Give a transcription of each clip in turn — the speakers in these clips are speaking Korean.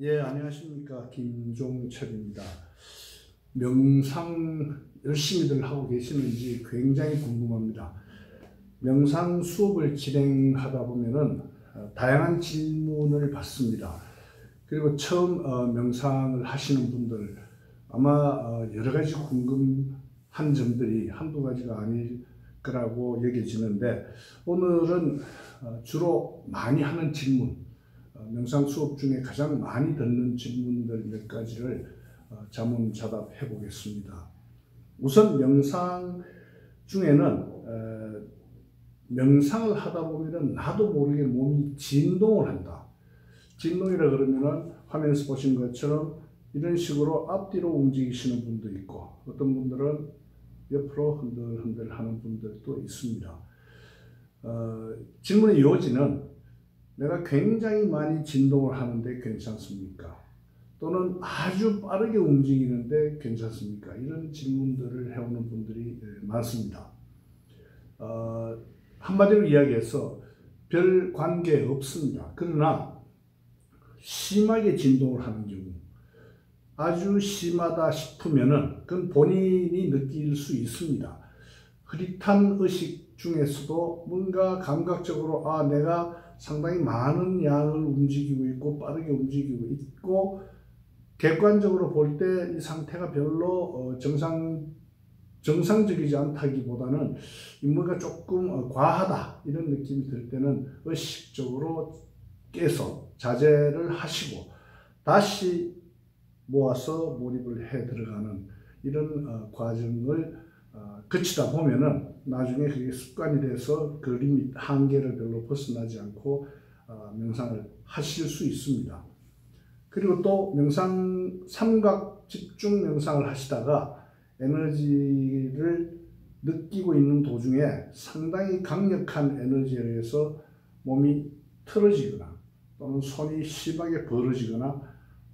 예, 안녕하십니까. 김종철입니다. 명상 열심히들 하고 계시는지 굉장히 궁금합니다. 명상 수업을 진행하다 보면은 다양한 질문을 받습니다. 그리고 처음 명상을 하시는 분들 아마 여러 가지 궁금한 점들이 한두 가지가 아닐 거라고 여겨지는데, 오늘은 주로 많이 하는 질문, 명상 수업 중에 가장 많이 듣는 질문들 몇 가지를 자문자답해 보겠습니다. 우선 명상 중에는 명상을 하다 보면 나도 모르게 몸이 진동을 한다. 진동이라 그러면은 화면에서 보신 것처럼 이런 식으로 앞뒤로 움직이시는 분도 있고, 어떤 분들은 옆으로 흔들흔들 하는 분들도 있습니다. 질문의 요지는 내가 굉장히 많이 진동을 하는데 괜찮습니까? 또는 아주 빠르게 움직이는데 괜찮습니까? 이런 질문들을 해오는 분들이 많습니다. 한마디로 이야기해서 별 관계 없습니다. 그러나 심하게 진동을 하는 경우, 아주 심하다 싶으면은 그건 본인이 느낄 수 있습니다. 흐릿한 의식 중에서도 뭔가 감각적으로 내가 상당히 많은 양을 움직이고 있고 빠르게 움직이고 있고, 객관적으로 볼 때 이 상태가 별로 정상적이지 않다기보다는 뭔가 조금 과하다 이런 느낌이 들 때는 의식적으로 깨서 자제를 하시고 다시 모아서 몰입을 해 들어가는 이런 과정을 거치다 보면은 나중에 그게 습관이 돼서 그 리밋 한계를 별로 벗어나지 않고 명상을 하실 수 있습니다. 그리고 또 명상, 삼각 집중 명상을 하시다가 에너지를 느끼고 있는 도중에 상당히 강력한 에너지에 의해서 몸이 틀어지거나 또는 손이 심하게 벌어지거나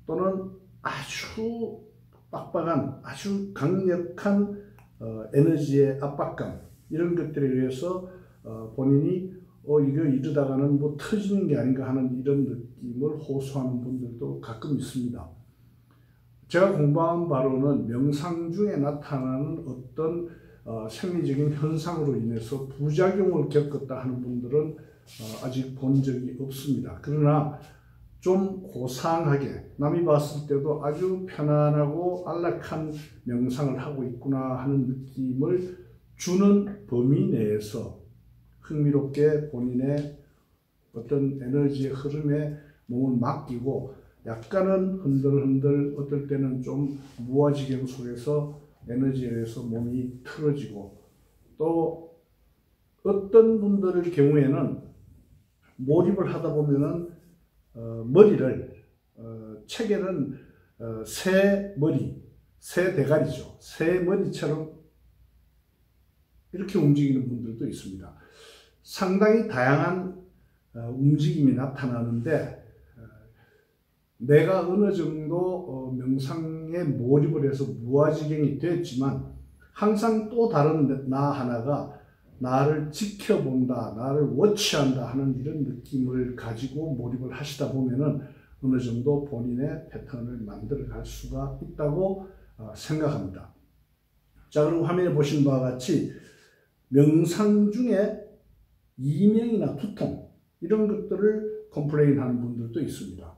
또는 아주 빡빡한 아주 강력한 에너지의 압박감, 이런 것들에 의해서 본인이 이거 이러다가는 뭐 터지는 게 아닌가 하는 이런 느낌을 호소하는 분들도 가끔 있습니다. 제가 공부한 바로는 명상 중에 나타나는 어떤 생리적인 현상으로 인해서 부작용을 겪었다 하는 분들은 아직 본 적이 없습니다. 그러나 좀 고상하게 남이 봤을 때도 아주 편안하고 안락한 명상을 하고 있구나 하는 느낌을 주는 범위 내에서 흥미롭게 본인의 어떤 에너지의 흐름에 몸을 맡기고 약간은 흔들흔들, 어떨 때는 좀 무아지경 속에서 에너지에 의해서 몸이 틀어지고, 또 어떤 분들의 경우에는 몰입을 하다 보면은 머리를 책에는 새 머리, 새 대가리죠. 새 머리처럼 이렇게 움직이는 분들도 있습니다. 상당히 다양한 움직임이 나타나는데, 내가 어느 정도 명상에 몰입을 해서 무아지경이 됐지만 항상 또 다른 나 하나가 나를 지켜본다, 나를 워치한다 하는 이런 느낌을 가지고 몰입을 하시다 보면은 어느 정도 본인의 패턴을 만들어 갈 수가 있다고 생각합니다. 자, 그리고 화면에 보신 바와 같이 명상 중에 이명이나 두통, 이런 것들을 컴플레인 하는 분들도 있습니다.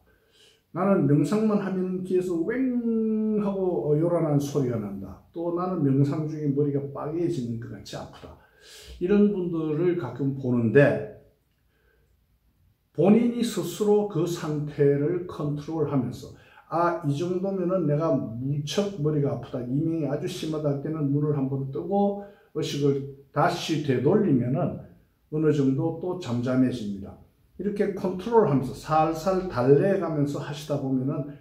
나는 명상만 하면 귀에서 웽 하고 요란한 소리가 난다. 또 나는 명상 중에 머리가 빠개지는 것 같이 아프다. 이런 분들을 가끔 보는데, 본인이 스스로 그 상태를 컨트롤하면서 이 정도면은 내가 무척 머리가 아프다, 이명이 아주 심하다 할 때는 눈을 한번 뜨고 의식을 다시 되돌리면은 어느 정도 또 잠잠해집니다. 이렇게 컨트롤하면서 살살 달래가면서 하시다 보면은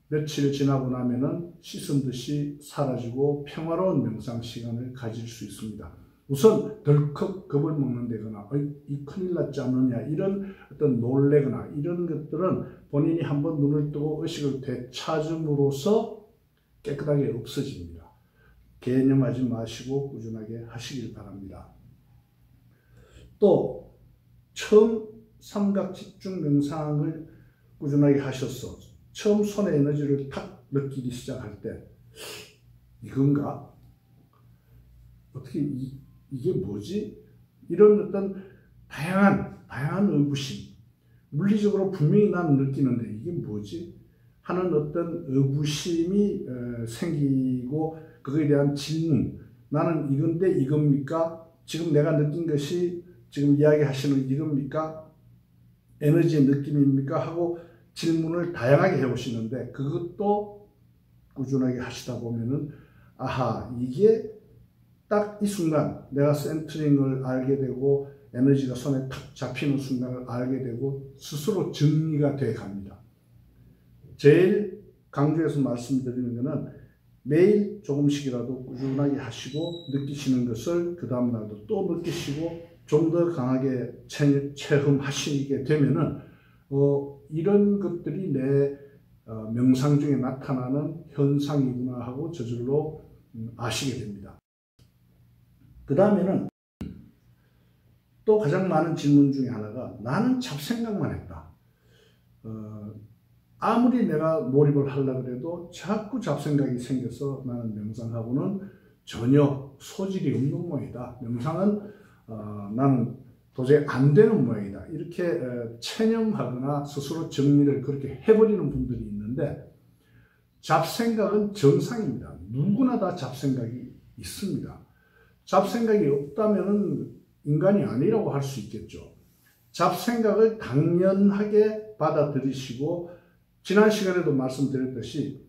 며칠 지나고 나면은 씻은 듯이 사라지고 평화로운 명상 시간을 가질 수 있습니다. 우선 덜컥 겁을 먹는다거나 이 큰일 났지 않느냐 이런 어떤 놀래거나 이런 것들은 본인이 한번 눈을 뜨고 의식을 되찾음으로써 깨끗하게 없어집니다. 개념하지 마시고 꾸준하게 하시길 바랍니다. 또 처음 삼각 집중 명상을 꾸준하게 하셔서 처음 손의 에너지를 탁 느끼기 시작할 때 이건가? 어떻게 이게 뭐지? 이런 어떤 다양한 의구심, 물리적으로 분명히 나는 느끼는데 이게 뭐지? 하는 어떤 의구심이 생기고 그거에 대한 질문, 나는 이건데 이겁니까? 지금 내가 느낀 것이 지금 이야기하시는 이겁니까? 에너지의 느낌입니까? 하고 질문을 다양하게 해보시는데 그것도 꾸준하게 하시다 보면은 아하, 이게 딱 이 순간 내가 센터링을 알게 되고 에너지가 손에 탁 잡히는 순간을 알게 되고 스스로 정리가 돼 갑니다. 제일 강조해서 말씀드리는 것은 매일 조금씩이라도 꾸준하게 하시고 느끼시는 것을 그 다음날도 또 느끼시고 좀 더 강하게 체험하시게 되면은 이런 것들이 내 명상 중에 나타나는 현상이구나 하고 저절로 아시게 됩니다. 그 다음에는 또 가장 많은 질문 중에 하나가 나는 잡생각만 했다. 아무리 내가 몰입을 하려고 해도 자꾸 잡생각이 생겨서 나는 명상하고는 전혀 소질이 없는 모양이다. 명상은 나는 도저히 안 되는 모양이다. 이렇게 체념하거나 스스로 정리를 그렇게 해버리는 분들이 있는데 잡생각은 정상입니다. 누구나 다 잡생각이 있습니다. 잡생각이 없다면 인간이 아니라고 할 수 있겠죠. 잡생각을 당연하게 받아들이시고 지난 시간에도 말씀드렸듯이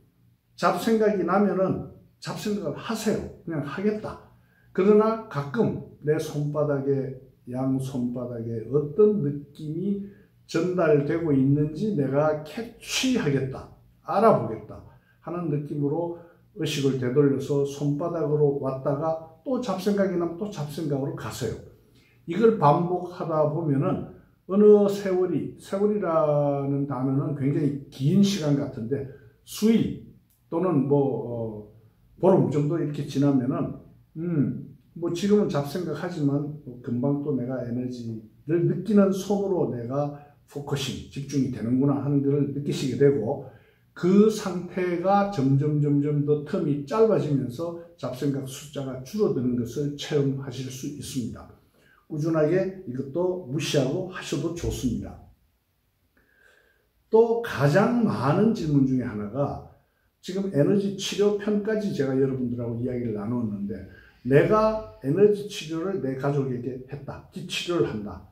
잡생각이 나면은 잡생각을 하세요. 그냥 하겠다. 그러나 가끔 내 손바닥에 양손바닥에 어떤 느낌이 전달되고 있는지 내가 캐치하겠다. 알아보겠다. 하는 느낌으로 의식을 되돌려서 손바닥으로 왔다가 또 잡생각이 나면 또 잡생각으로 가세요. 이걸 반복하다 보면은 어느 세월이라는 단어는 굉장히 긴 시간 같은데 수일 또는 보름 정도 이렇게 지나면은 지금은 잡생각하지만 금방 또 내가 에너지를 느끼는 손으로 내가 포커싱, 집중이 되는구나 하는 것을 느끼시게 되고 그 상태가 점점 더 텀이 짧아지면서 잡생각 숫자가 줄어드는 것을 체험하실 수 있습니다. 꾸준하게 이것도 무시하고 하셔도 좋습니다. 또 가장 많은 질문 중에 하나가 지금 에너지 치료편까지 제가 여러분들하고 이야기를 나누었는데 내가 에너지 치료를 내 가족에게 했다. 기 치료를 한다.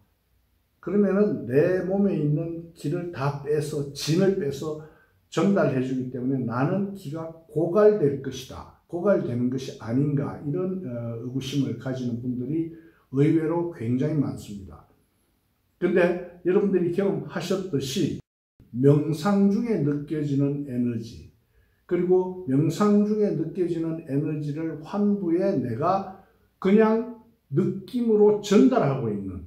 그러면은 내 몸에 있는 기를 다 빼서 진을 빼서 전달해 주기 때문에 나는 기가 고갈될 것이다. 고갈되는 것이 아닌가 이런 의구심을 가지는 분들이 의외로 굉장히 많습니다. 근데 여러분들이 경험하셨듯이 명상 중에 느껴지는 에너지 그리고 명상 중에 느껴지는 에너지를 환부에 내가 그냥 느낌으로 전달하고 있는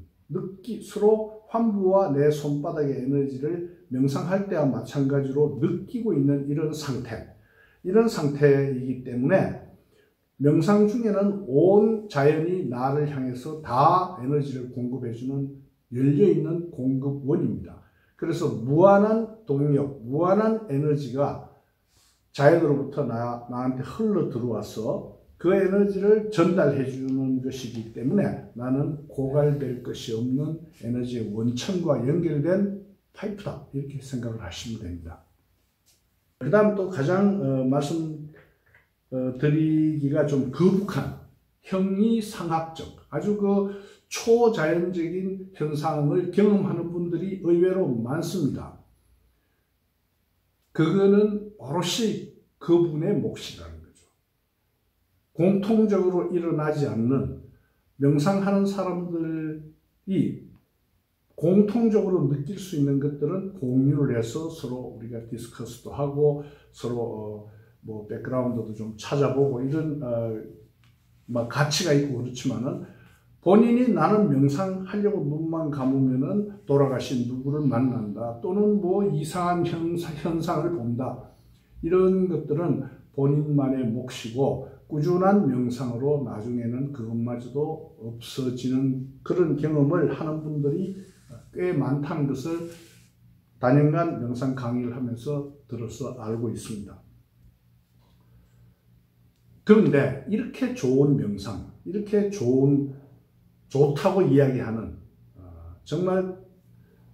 서로 환부와 내 손바닥의 에너지를 명상할 때와 마찬가지로 느끼고 있는 이런 상태이기 때문에 명상 중에는 온 자연이 나를 향해서 다 에너지를 공급해주는 열려있는 공급원입니다. 그래서 무한한 동력, 무한한 에너지가 자연으로부터 나한테 흘러 들어와서 그 에너지를 전달해 주는 것이기 때문에 나는 고갈될 것이 없는 에너지의 원천과 연결된 파이프다. 이렇게 생각을 하시면 됩니다. 그 다음 또 가장 드리기가 좀 거북한 형이상학적 아주 초자연적인 현상을 경험하는 분들이 의외로 많습니다. 그거는 오롯이 그분의 몫이라는 거죠. 공통적으로 일어나지 않는 명상하는 사람들이 공통적으로 느낄 수 있는 것들은 공유를 해서 서로 우리가 디스커스도 하고 서로 백그라운드도 좀 찾아보고 이런 가치가 있고 그렇지만은 본인이 나는 명상하려고 눈만 감으면은 돌아가신 누구를 만난다 또는 이상한 현상을 본다 이런 것들은 본인만의 몫이고 꾸준한 명상으로 나중에는 그것마저도 없어지는 그런 경험을 하는 분들이 꽤 많다는 것을 단연간 명상 강의를 하면서 들어서 알고 있습니다. 그런데 이렇게 좋은 명상, 이렇게 좋다고 이야기하는 정말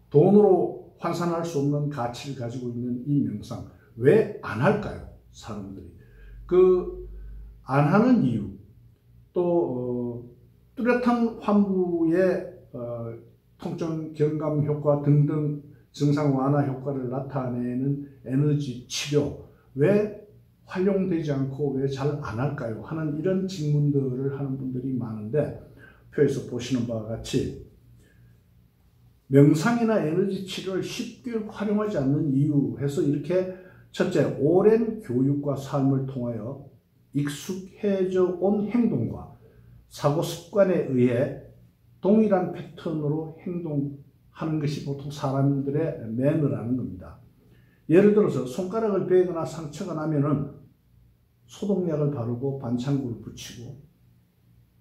돈으로 환산할 수 없는 가치를 가지고 있는 이 명상 왜 안 할까요? 사람들이 안 하는 이유, 또 뚜렷한 환부의 통증 경감 효과 등등 증상 완화 효과를 나타내는 에너지 치료 왜 활용되지 않고 왜 잘 안 할까요? 하는 이런 질문들을 하는 분들이 많은데, 표에서 보시는 바와 같이 명상이나 에너지 치료를 쉽게 활용하지 않는 이유 해서 이렇게 첫째, 오랜 교육과 삶을 통하여 익숙해져 온 행동과 사고 습관에 의해 동일한 패턴으로 행동하는 것이 보통 사람들의 매너라는 겁니다. 예를 들어서 손가락을 베거나 상처가 나면은 소독약을 바르고 반창고를 붙이고,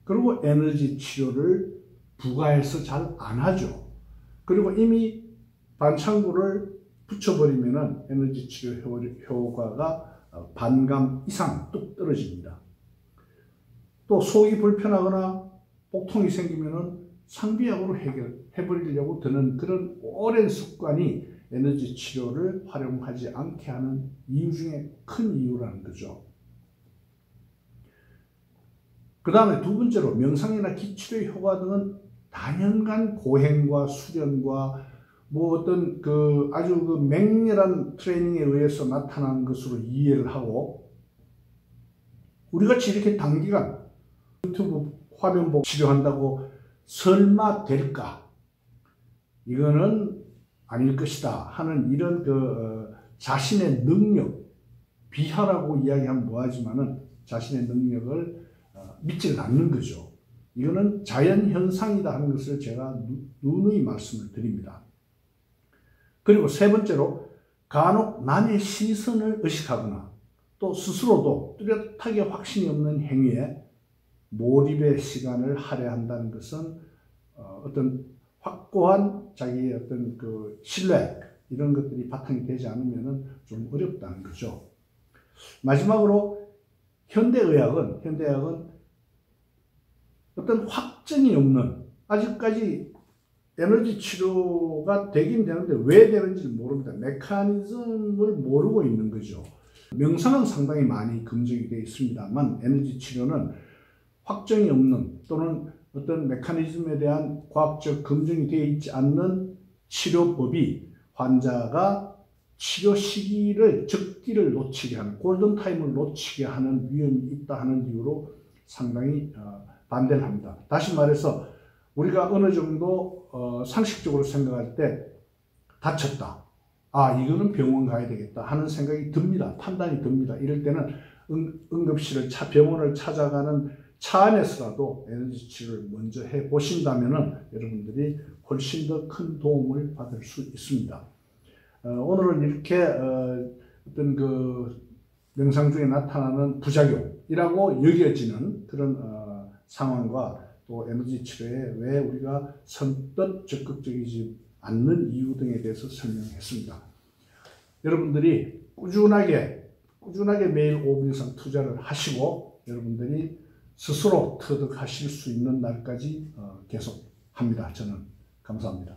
그리고 에너지 치료를 부가해서 잘 안 하죠. 그리고 이미 반창고를 붙여버리면은 에너지 치료 효과가 반감 이상 뚝 떨어집니다. 또 속이 불편하거나 복통이 생기면은 상비약으로 해결해버리려고 드는 그런 오랜 습관이 에너지 치료를 활용하지 않게 하는 이유 중에 큰 이유라는 거죠. 그 다음에 두 번째로, 명상이나 기치료의 효과 등은 단연간 고행과 수련과 어떤 아주 맹렬한 트레이닝에 의해서 나타나는 것으로 이해를 하고, 우리같이 이렇게 단기간 유튜브 화면 보고 치료한다고 설마 될까? 이거는 아닐 것이다 하는 이런 자신의 능력, 비하라고 이야기하면 뭐하지만은 자신의 능력을 믿지는 않는 거죠. 이거는 자연현상이다 하는 것을 제가 누누이 말씀을 드립니다. 그리고 세 번째로, 간혹 남의 시선을 의식하거나 또 스스로도 뚜렷하게 확신이 없는 행위에 몰입의 시간을 할애한다는 것은 어떤 확고한 자기의 어떤 신뢰, 이런 것들이 바탕이 되지 않으면 좀 어렵다는 거죠. 마지막으로, 현대의학은 어떤 확정이 없는, 아직까지 에너지 치료가 되긴 되는데 왜 되는지 모릅니다. 메커니즘을 모르고 있는 거죠. 명상은 상당히 많이 검증이 되어 있습니다만, 에너지 치료는 확정이 없는, 또는 어떤 메커니즘에 대한 과학적 검증이 되어 있지 않는 치료법이 환자가 치료 시기를, 적기를 놓치게 하는, 골든타임을 놓치게 하는 위험이 있다 하는 이유로 상당히 반대를 합니다. 다시 말해서 우리가 어느 정도 상식적으로 생각할 때 다쳤다, 이거는 병원 가야 되겠다 하는 생각이 듭니다. 판단이 듭니다. 이럴 때는 응급실을 병원을 찾아가는 차 안에서라도 에너지 치료를 먼저 해보신다면 여러분들이 훨씬 더 큰 도움을 받을 수 있습니다. 오늘은 이렇게 어떤 명상 중에 나타나는 부작용이라고 여겨지는 그런 상황과 또 에너지 치료에 왜 우리가 선뜻 적극적이지 않는 이유 등에 대해서 설명했습니다. 여러분들이 꾸준하게 매일 5분 이상 투자를 하시고, 여러분들이 스스로 터득하실 수 있는 날까지 계속 합니다. 저는 감사합니다.